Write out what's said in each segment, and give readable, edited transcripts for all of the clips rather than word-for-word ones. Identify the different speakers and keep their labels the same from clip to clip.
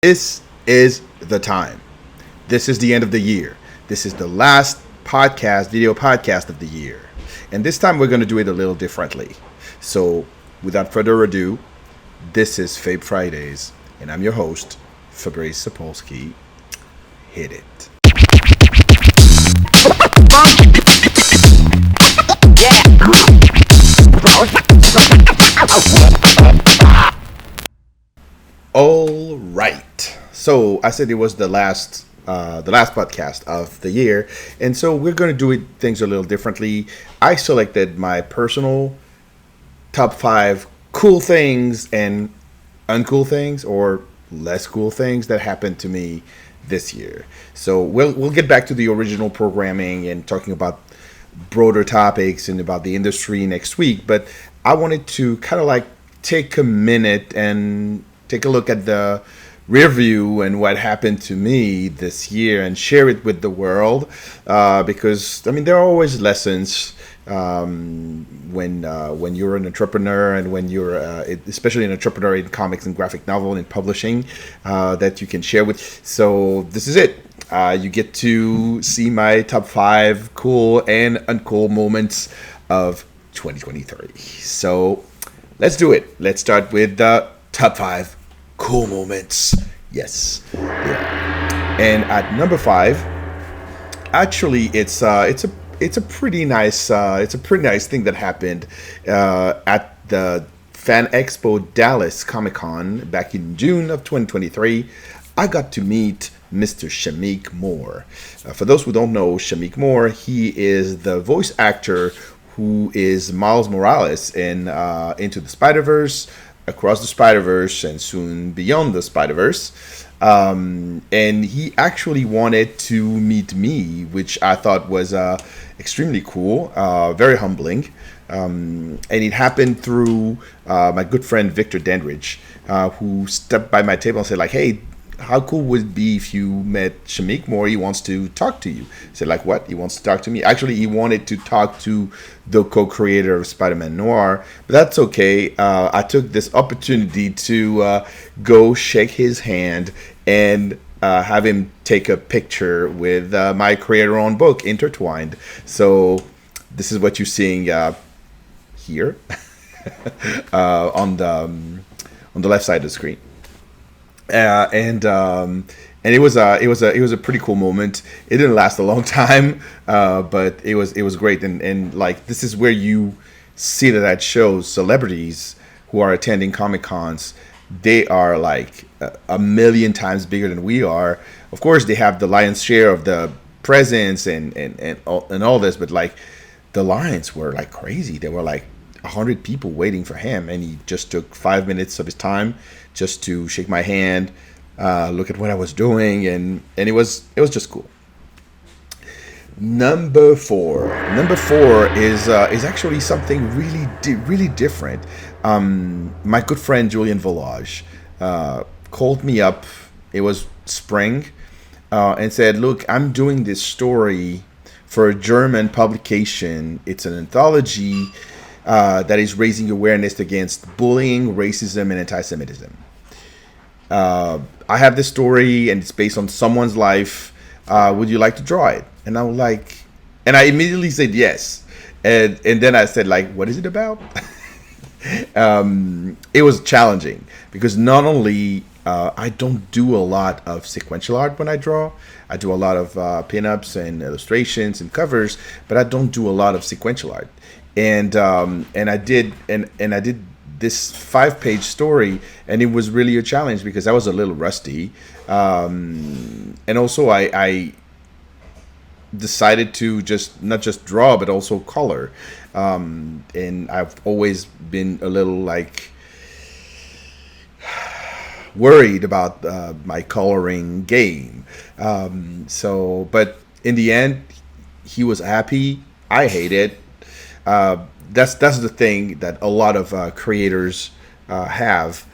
Speaker 1: This is the time. This is the end of the year. This is the last video podcast of the year. And this time we're going to do it a little differently. So, without further ado, this is Fabe Fridays, and I'm your host, Fabrice Sapolsky. Hit it. All right. So I said it was the last podcast of the year, and so we're going to do things a little differently. I selected my personal top 5 cool things and uncool things, or less cool things that happened to me this year. So we'll get back to the original programming and talking about broader topics and about the industry next week. But I wanted to kind of like take a minute and take a look at the rear view and what happened to me this year and share it with the world, because I mean there are always lessons when you're an entrepreneur and when you're especially an entrepreneur in comics and graphic novel and publishing, that you can share with. So this is it. You get to see my top 5 cool and uncool moments of 2023. So let's do it. Let's start with the top 5 cool moments. Yes. Yeah. And at number 5, actually it's a pretty nice thing that happened at the Fan Expo Dallas Comic Con back in June of 2023. I got to meet Mr. Shameik Moore. For those who don't know Shameik Moore, he is the voice actor who is Miles Morales in Into the Spider-Verse, Across the Spider-Verse, and soon Beyond the Spider-Verse. And he actually wanted to meet me, which I thought was extremely cool, very humbling. And it happened through my good friend Victor Dandridge, who stepped by my table and said, like, hey, how cool would it be if you met Shameik Moore? He wants to talk to you. I said, like, what? He wants to talk to me? Actually, he wanted to talk to the co-creator of Spider-Man Noir, but that's okay. I took this opportunity to go shake his hand and have him take a picture with my creator-owned book, Intertwined. So this is what you're seeing here on the left side of the screen. And it was a pretty cool moment. It didn't last a long time, but it was great. And like, this is where you see that shows celebrities who are attending Comic Cons. They are like a million times bigger than we are. Of course, they have the lion's share of the presence and all this, but like the lines were like crazy. There were like 100 people waiting for him, and he just took 5 minutes of his time just to shake my hand, look at what I was doing, and it was just cool. Number four is actually something really different. My good friend Julian Volage called me up. It was spring, and said, "Look, I'm doing this story for a German publication. It's an anthology that is raising awareness against bullying, racism, and anti-Semitism. I have this story, and it's based on someone's life. Would you like to draw it?" And I was like, and I immediately said yes. And then I said, like, what is it about? It was challenging because not only I don't do a lot of sequential art when I draw. I do a lot of pinups and illustrations and covers, but I don't do a lot of sequential art. And I did this 5-page story, and it was really a challenge because I was a little rusty, and also I decided to not just draw but also color, and I've always been a little like worried about my coloring game. But in the end, he was happy. I hate it. That's the thing that a lot of creators have,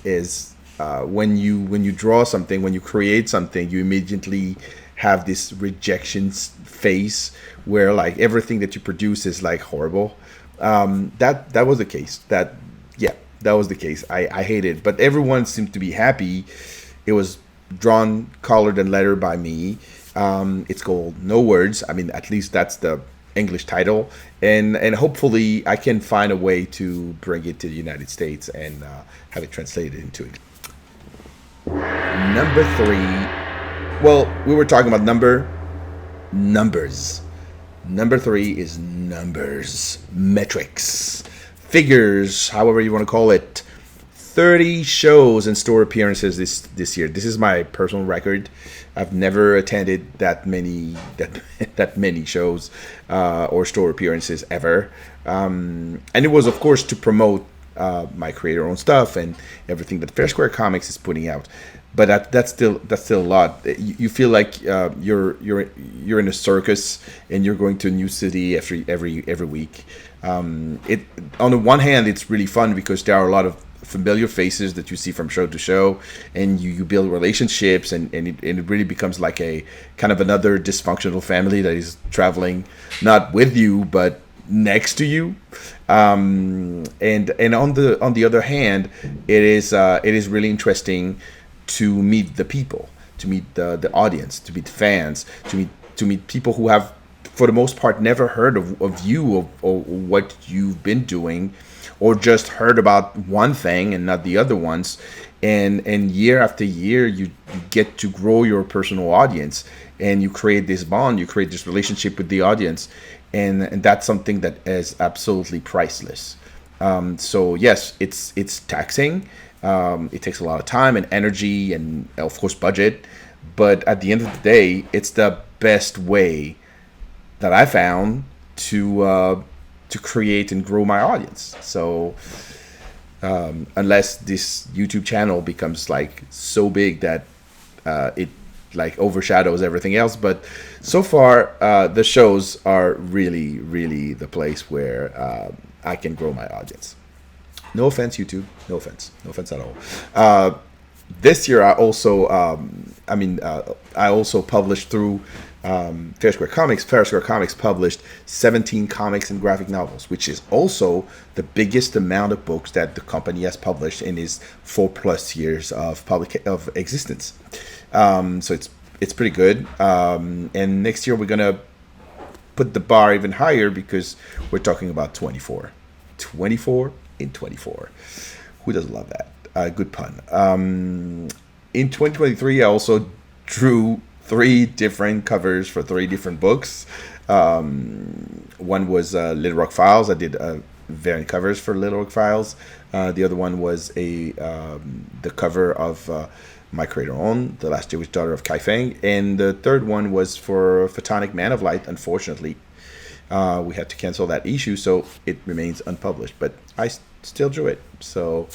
Speaker 1: is when you draw something, when you create something, you immediately have this rejection phase where like everything that you produce is like horrible. That was the case. That was the case. I hated it, but everyone seemed to be happy. It was drawn, colored, and lettered by me. It's called No Words. I mean, at least that's the English title, and hopefully I can find a way to bring it to the United States and have it translated into it. Number three. Well, we were talking about numbers. Number three is numbers, metrics, figures, however you want to call it. 30 shows and store appearances this year. This is my personal record. I've never attended that many that many shows or store appearances ever. And it was, of course, to promote my creator-owned stuff and everything that FairSquare Comics is putting out. But that's still a lot. You feel like you're in a circus and you're going to a new city every week. It on the one hand, it's really fun because there are a lot of familiar faces that you see from show to show, and you build relationships, and it really becomes like a kind of another dysfunctional family that is traveling not with you but next to you. And on the other hand, it is really interesting to meet the people, to meet the audience, to meet fans, to meet people who have, for the most part, never heard of you or what you've been doing, or just heard about one thing and not the other ones. And year after year, you get to grow your personal audience, and you create this bond, you create this relationship with the audience, and that's something that is absolutely priceless. So yes, it's taxing. It takes a lot of time and energy and, of course, budget. But at the end of the day, it's the best way that I found to create and grow my audience. So unless this YouTube channel becomes like so big that it like overshadows everything else, but so far the shows are really, really the place where I can grow my audience. No offense, YouTube. No offense at all. This year, I also, I also published through FairSquare Comics. FairSquare Comics published 17 comics and graphic novels, which is also the biggest amount of books that the company has published in its 4+ years of existence. So it's pretty good. And next year, we're gonna put the bar even higher because we're talking about 24 in 24. Who doesn't love that? Good pun. In 2023, I also drew 3 different covers for 3 different books. One was Little Rock Files. I did variant covers for Little Rock Files. The other one was the cover of my creator-owned, The Last Jewish Daughter of Kai Feng. And the third one was for Photonic Man of Light. Unfortunately, we had to cancel that issue, so it remains unpublished. But I still drew it. So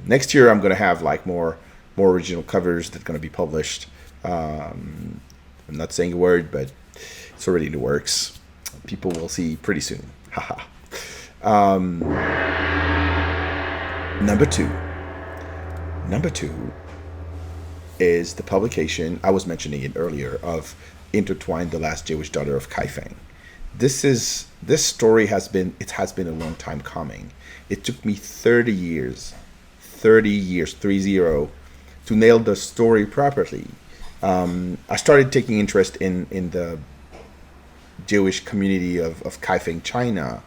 Speaker 1: next year, I'm going to have like more original covers that are going to be published. I'm not saying a word, but it's already in the works. People will see pretty soon. Haha. Number two is the publication, I was mentioning it earlier, of Intertwined, The Last Jewish Daughter of Kai Feng. This story has been a long time coming. It took me 30 years, 30, to nail the story properly. I started taking interest in the Jewish community of Kaifeng, China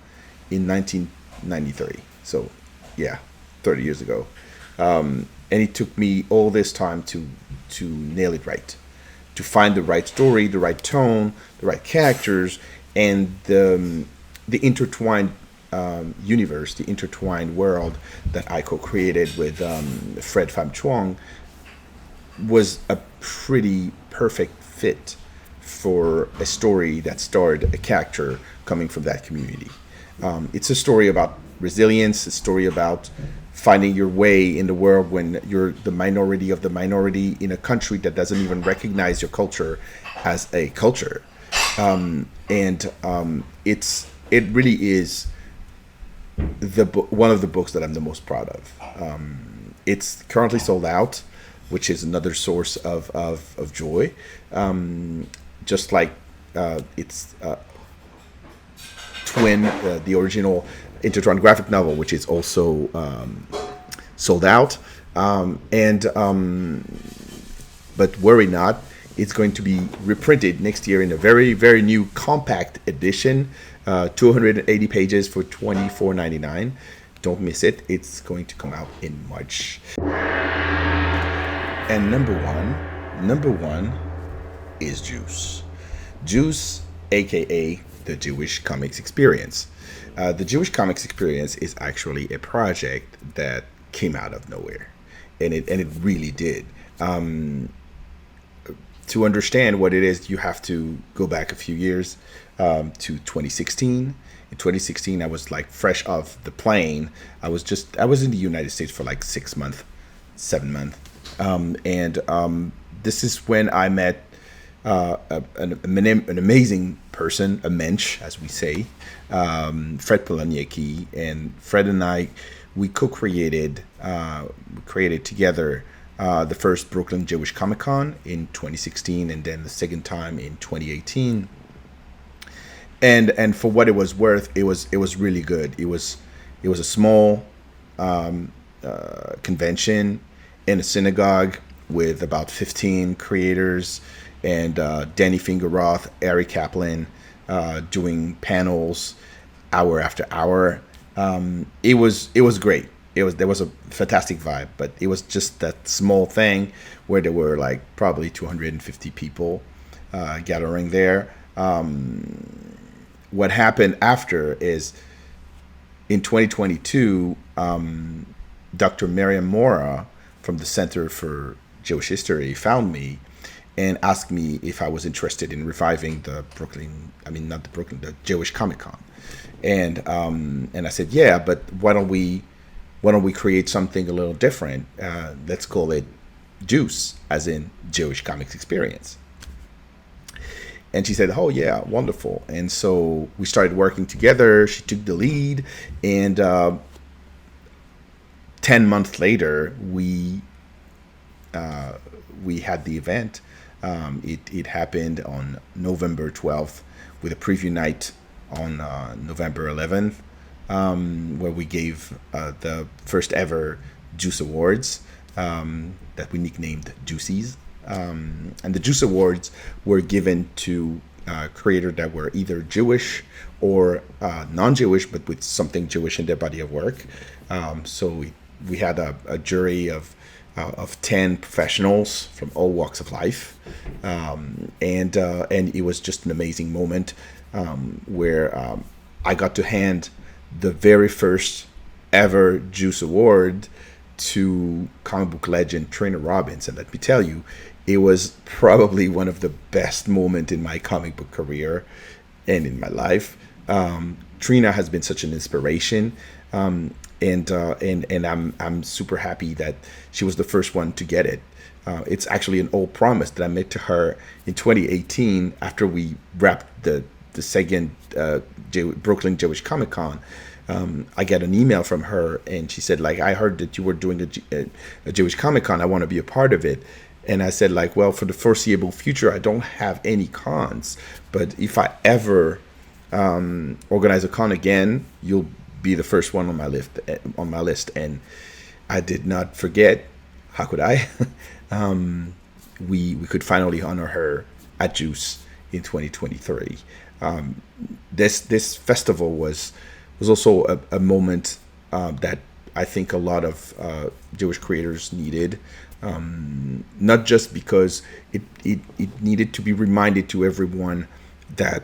Speaker 1: in 1993. So, yeah, 30 years ago. And it took me all this time to nail it right, to find the right story, the right tone, the right characters, and the intertwined universe, the intertwined world that I co-created with Fred Pham Chuang was a pretty perfect fit for a story that starred a character coming from that community. It's a story about resilience, a story about finding your way in the world when you're the minority of the minority in a country that doesn't even recognize your culture as a culture. It really is one of the books that I'm the most proud of. It's currently sold out, which is another source of joy. Just like its twin, the original Intertwined graphic novel, which is also sold out. And but worry not, it's going to be reprinted next year in a very, very new compact edition, 280 pages for $24.99. Don't miss it. It's going to come out in March. And number one is Juice. Juice, aka the Jewish Comics Experience. The Jewish Comics Experience is actually a project that came out of nowhere, and it really did. To understand what it is, you have to go back a few years, to 2016. In 2016, I was like fresh off the plane. I was in the United States for like 6 months, 7 months, and this is when I met an amazing person, a mensch, as we say, Fred Polaniecki. And Fred and I, we created together the first Brooklyn Jewish Comic Con in 2016, and then the second time in 2018. And for what it was worth, it was really good. It was a small convention in a synagogue with about 15 creators, and Danny Fingeroth, Ari Kaplan, doing panels hour after hour. It was great. There was a fantastic vibe, but it was just that small thing where there were like probably 250 people gathering there. What happened after is in 2022, Dr. Miriam Mora from the Center for Jewish History found me and asked me if I was interested in reviving the Jewish Comic Con. And I said, yeah, but why don't we create something a little different? Let's call it Juice, as in Jewish Comics Experience. And she said, oh yeah, wonderful. And so we started working together. She took the lead, and 10 months later, we had the event. It happened on November 12th with a preview night on November 11th, where we gave the first ever Juice Awards that we nicknamed Juicies. And the Juice Awards were given to creators that were either Jewish or non-Jewish, but with something Jewish in their body of work. So we had a jury of 10 professionals from all walks of life, and it was just an amazing moment where I got to hand the very first ever Juice Award to comic book legend Trina Robbins. And let me tell you, it was probably one of the best moments in my comic book career and in my life. Trina has been such an inspiration, and I'm super happy that she was the first one to get it. It's actually an old promise that I made to her in 2018 after we wrapped the second Brooklyn Jewish Comic Con. I got an email from her, and she said, like, I heard that you were doing a Jewish Comic Con. I want to be a part of it. And I said, like, well, for the foreseeable future, I don't have any cons, but if I ever organize a con again, you'll be the first one on my list. And I did not forget. How could I? We could finally honor her at Juice in 2023. This festival was also a moment that I think a lot of Jewish creators needed, not just because it needed to be reminded to everyone that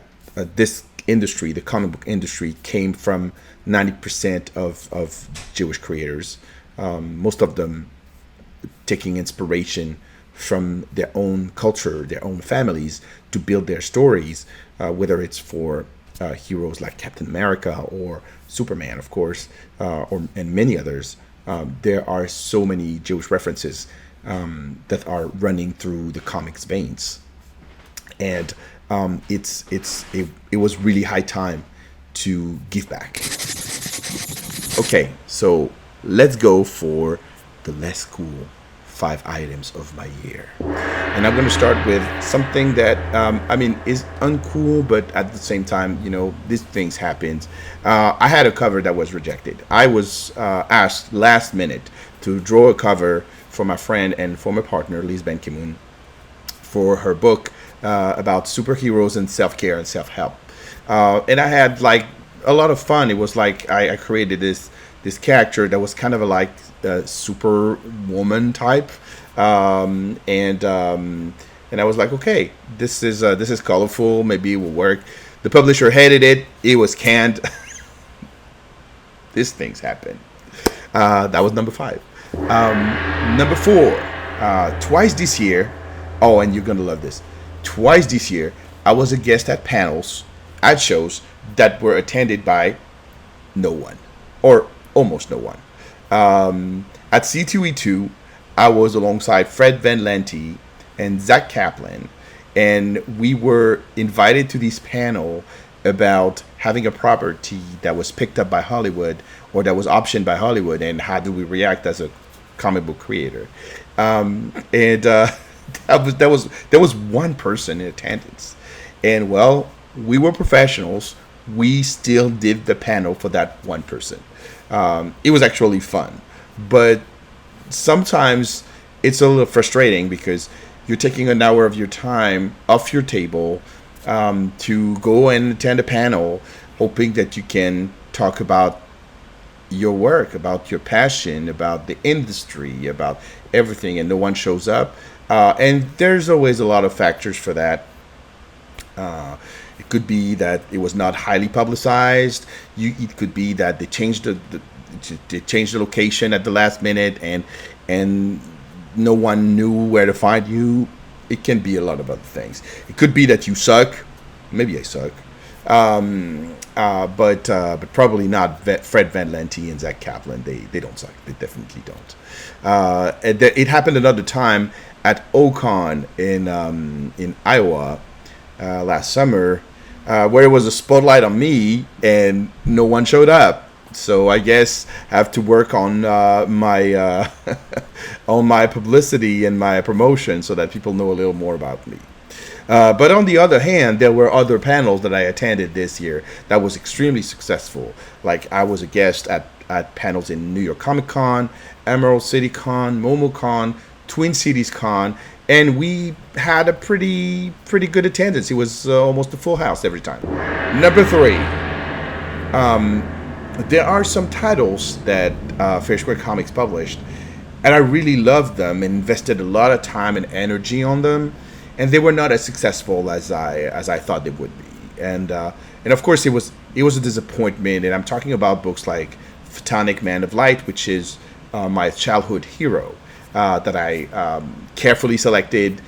Speaker 1: this industry, the comic book industry, came from 90% of Jewish creators, most of them taking inspiration from their own culture, their own families, to build their stories, whether it's for heroes like Captain America or Superman, of course, and many others. There are so many Jewish references that are running through the comics veins, and it was really high time to give back. Okay, so let's go for the less cool 5 items of my year. And I'm going to start with something that, is uncool, but at the same time, these things happened. I had a cover that was rejected. I was asked last minute to draw a cover for my friend and former partner, Liz Ben Kimoun, for her book about superheroes and self-care and self-help. And I had like a lot of fun. It was like I created this character that was kind of a like superwoman type, and I was like, okay, this is colorful. Maybe it will work. The publisher hated it. It was canned. These things happen. That was number 5. Number 4, twice this year. Oh, and you're gonna love this. Twice this year, I was a guest at panels, at shows that were attended by no one, or almost no one. At C2E2, I was alongside Fred Van Lente and Zach Kaplan, and we were invited to this panel about having a property that was picked up by Hollywood or that was optioned by Hollywood, and how do we react as a comic book creator. There was one person in attendance, and well, we were professionals. We still did the panel for that one person. It was actually fun, but sometimes it's a little frustrating because you're taking an hour of your time off your table to go and attend a panel, hoping that you can talk about your work, about your passion, about the industry, about everything, and no one shows up. And there's always a lot of factors for that. It could be that it was not highly publicized. It could be that they changed the location at the last minute, and no one knew where to find you. It can be a lot of other things. It could be that you suck. Maybe I suck. But probably not Fred Van Lente and Zach Kaplan. They don't suck. They definitely don't. It happened another time at Ocon in Iowa last summer, where it was a spotlight on me and no one showed up. So I guess I have to work on my on my publicity and my promotion so that people know a little more about me. But on the other hand, there were other panels that I attended this year that was extremely successful. Like I was a guest at panels in New York Comic Con, Emerald City Con, MomoCon, Twin Cities Con, and we had a pretty good attendance. It was almost a full house every time. Number 3. There are some titles that FairSquare Comics published, and I really loved them and invested a lot of time and energy on them, and they were not as successful as I thought they would be. And of course it was a disappointment. And I'm talking about books like Photonic Man of Light, which is my childhood hero that I carefully selected,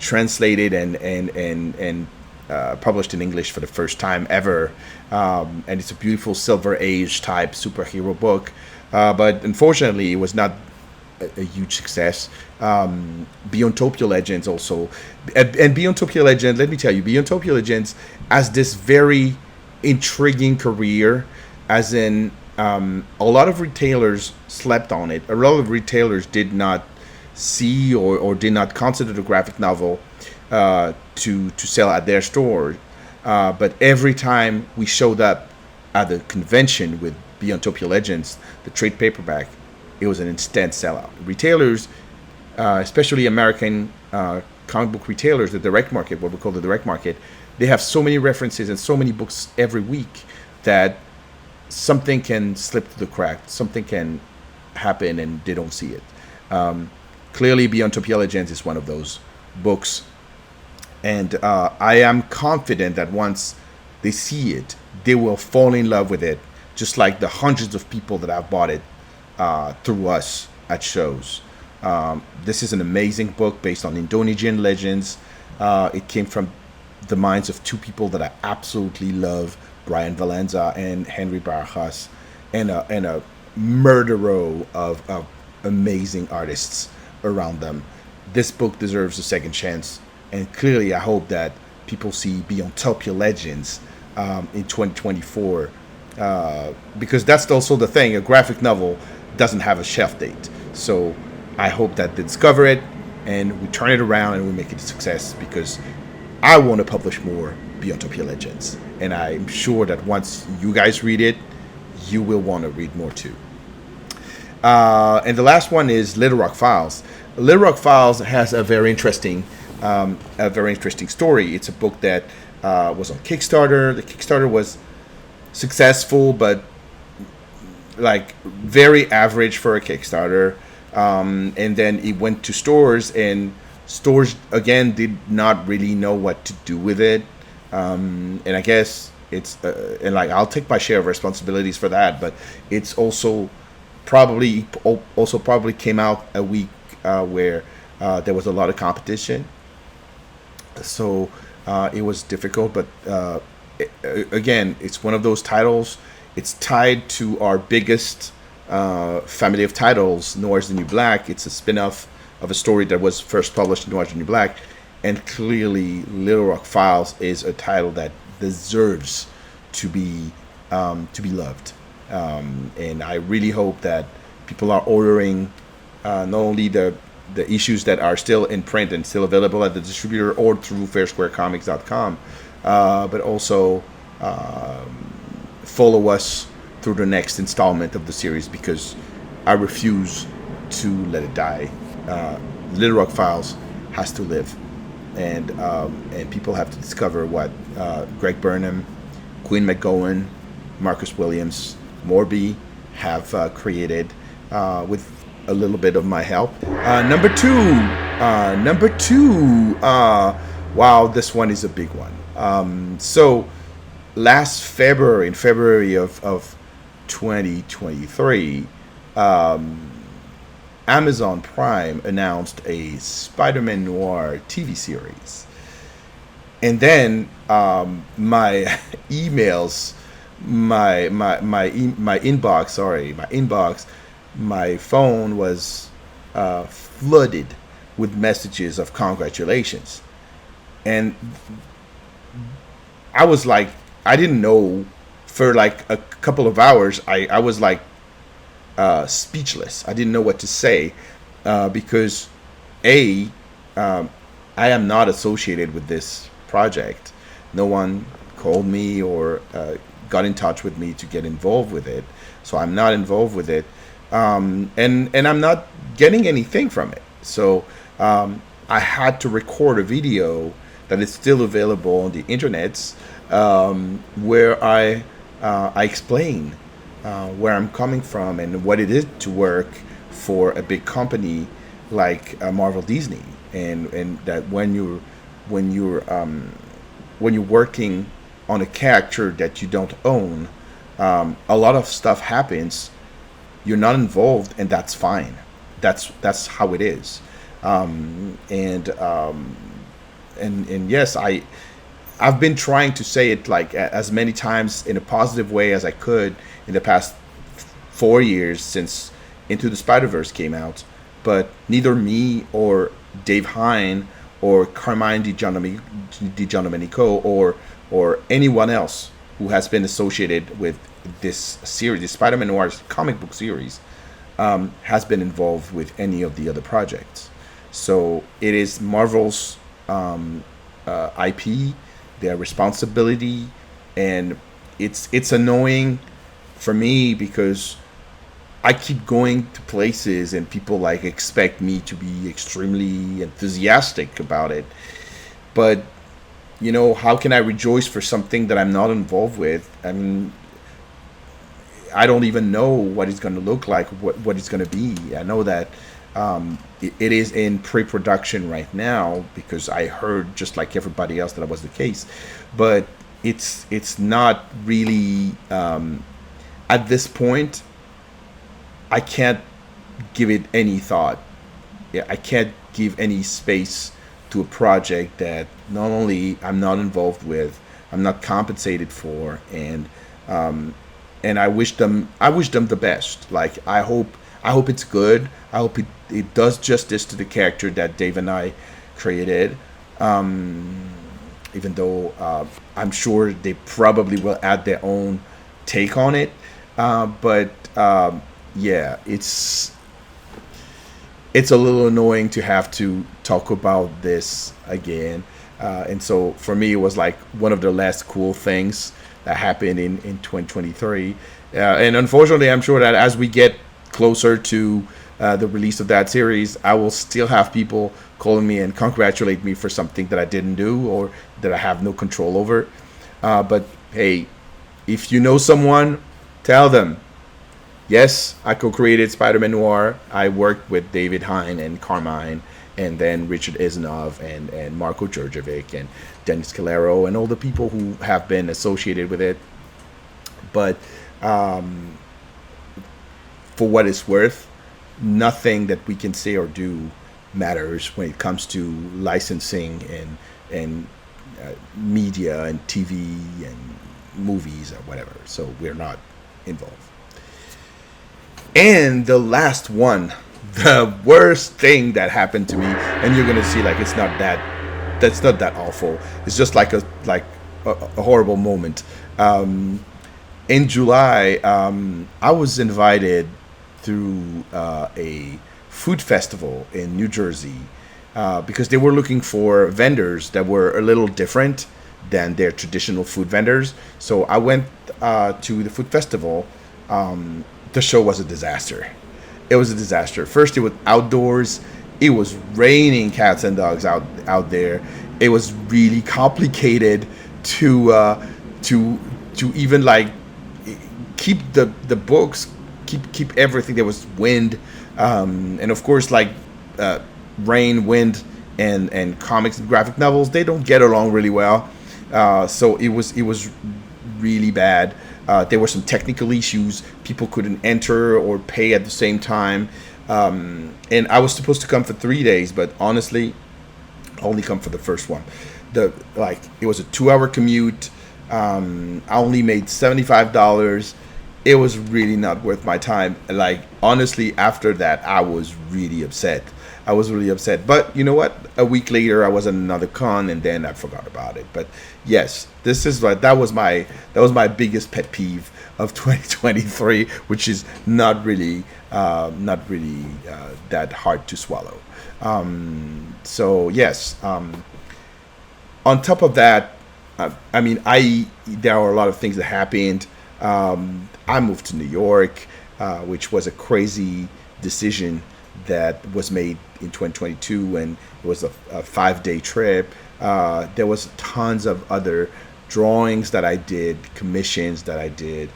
Speaker 1: translated, and published in English for the first time ever. And it's a beautiful Silver Age type superhero book. But unfortunately, it was not a huge success. Beyondtopia Legends also. And Beyondtopia Legends, let me tell you, Beyondtopia Legends has this very intriguing career, as in a lot of retailers slept on it. A lot of retailers did not see or did not consider the graphic novel to sell at their store. But every time we showed up at the convention with Beyondtopia Legends, the trade paperback, it was an instant sellout. Retailers, especially American comic book retailers, the direct market, what we call the direct market, they have so many references and so many books every week that something can slip through the crack, something can happen and they don't see it. Clearly, Beyondtopia Legends is one of those books. And I am confident that once they see it, they will fall in love with it, just like the hundreds of people that have bought it through us at shows. This is an amazing book based on Indonesian legends. It came from the minds of two people that I absolutely love, Brian Valenza and Henry Barajas, and a murder of amazing artists around them. This book deserves a second chance. And clearly, I hope that people see Beyondtopia Legends in 2024, because that's also the thing. A graphic novel doesn't have a shelf date. So I hope that they discover it and we turn it around and we make it a success, because I want to publish more Beyondtopia Legends. And I'm sure that once you guys read it, you will want to read more too. And the last one is Little Rock Files. Little Rock Files has a very interesting story. It's a book that was on Kickstarter. The Kickstarter was successful, but like very average for a Kickstarter. And then it went to stores, and stores again did not really know what to do with it. And I guess it's and like I'll take my share of responsibilities for that, but it's probably came out a week where there was a lot of competition, so it was difficult. But again, it's one of those titles. It's tied to our biggest family of titles, Noir's the New Black. It's a spin-off of a story that was first published in Noir's the New Black, and clearly Little Rock Files is a title that deserves to be loved. And I really hope that people are ordering not only the issues that are still in print and still available at the distributor or through FairSquareComics.com, but also follow us through the next installment of the series, because I refuse to let it die. Little Rock Files has to live, and people have to discover what Greg Burnham, Quinn McGowan, Marcus Williams, Morby have created with a little bit of my help. Number two. Wow, this one is a big one. So last February, in February of 2023, Amazon Prime announced a Spider-Man Noir TV series. And then my emails, my inbox, my phone was flooded with messages of congratulations. And I was like, I didn't know for like a couple of hours. I was like speechless. I didn't know what to say because I am not associated with this project. No one called me or got in touch with me to get involved with it. So I'm not involved with it. And I'm not getting anything from it. So I had to record a video that is still available on the internets, where I explain where I'm coming from and what it is to work for a big company like Marvel Disney, and that when you're working on a character that you don't own, a lot of stuff happens. You're not involved, and that's fine. That's how it is. And yes, I've been trying to say it like as many times in a positive way as I could in the past 4 years since Into the Spider-Verse came out, but neither me or Dave Hine or Carmine DiGiandomenico or anyone else who has been associated with this series, the Spider-Man Noir comic book series, has been involved with any of the other projects. So it is Marvel's IP, their responsibility, and it's annoying for me because I keep going to places and people like expect me to be extremely enthusiastic about it. But you know, how can I rejoice for something that I'm not involved with? I mean, I don't even know what it's going to look like, what it's going to be. I know that it is in pre-production right now because I heard just like everybody else that was the case. But it's not really at this point. I can't give it any thought. Yeah, I can't give any space to a project that not only I'm not involved with, I'm not compensated for, and I wish them the best. Like I hope it's good. I hope it does justice to the character that Dave and I created. Even though I'm sure they probably will add their own take on it, but yeah, it's a little annoying to have to talk about this again. And so for me, it was like one of the last cool things that happened in 2023. And unfortunately, I'm sure that as we get closer to the release of that series, I will still have people calling me and congratulate me for something that I didn't do or that I have no control over. But hey, if you know someone, tell them. Yes, I co-created Spider-Man Noir. I worked with David Hine and Carmine, and then Richard Isanov and Marco Djurdjevic and Dennis Calero and all the people who have been associated with it. But for what it's worth, nothing that we can say or do matters when it comes to licensing and media and TV and movies or whatever. So we're not involved. And the last one, the worst thing that happened to me, and you're gonna see like that's not that awful. It's just like a horrible moment. In July, I was invited through a food festival in New Jersey because they were looking for vendors that were a little different than their traditional food vendors. So I went to the food festival. The show was a disaster. It was a disaster. First, it was outdoors. It was raining cats and dogs out there. It was really complicated to even like keep the books, keep everything. There was wind, and of course, like rain, wind, and comics and graphic novels, they don't get along really well. So it was really bad. There were some technical issues. People couldn't enter or pay at the same time. And I was supposed to come for 3 days, but honestly, I only come for the first one. It was a 2-hour commute. I only made $75. It was really not worth my time. Like, honestly, after that, I was really upset. But you know what? A week later, I was at another con, and then I forgot about it. But yes, that was my biggest pet peeve of 2023, which is not really that hard to swallow. So yes. On top of that, there are a lot of things that happened. I moved to New York, which was a crazy decision that was made in 2022, and it was a 5-day trip. There was tons of other drawings that I did, commissions that I did.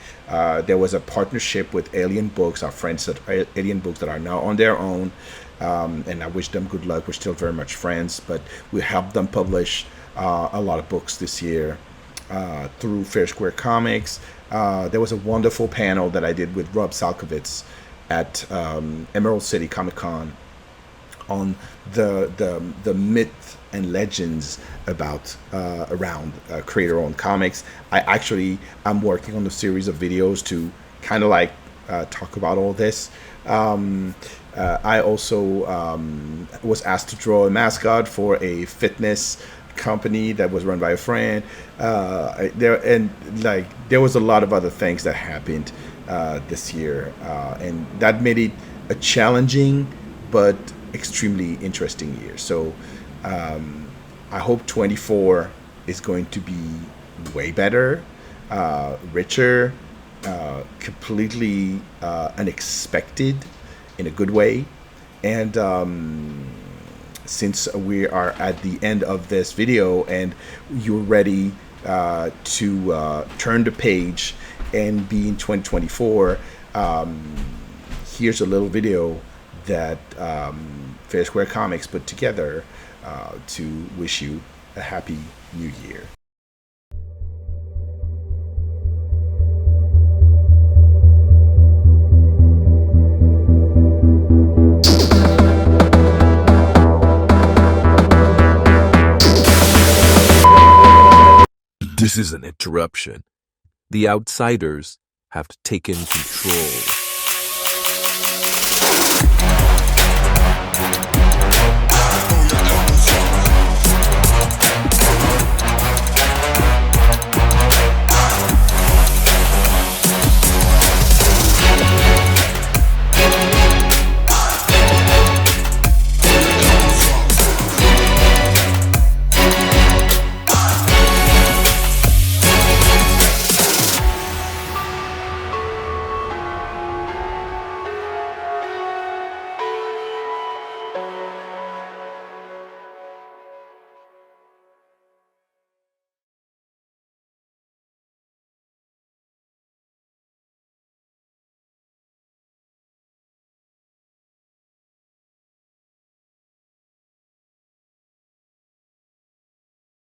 Speaker 1: There was a partnership with Alien Books, our friends at Alien Books that are now on their own, and I wish them good luck. We're still very much friends, but we helped them publish a lot of books this year through FairSquare Comics. There was a wonderful panel that I did with Rob Salkovitz at Emerald City Comic Con on the myth and legends about around creator-owned comics. I'm working on a series of videos to kind of like talk about all this. I also was asked to draw a mascot for a fitness company that was run by a friend. There was a lot of other things that happened this year, and that made it a challenging but extremely interesting year. So I hope 24 is going to be way better, richer, completely unexpected in a good way. And since we are at the end of this video and you're ready to turn the page and be in 2024, here's a little video that FairSquare Comics put together to wish you a happy new year.
Speaker 2: This is an interruption. The outsiders have taken control.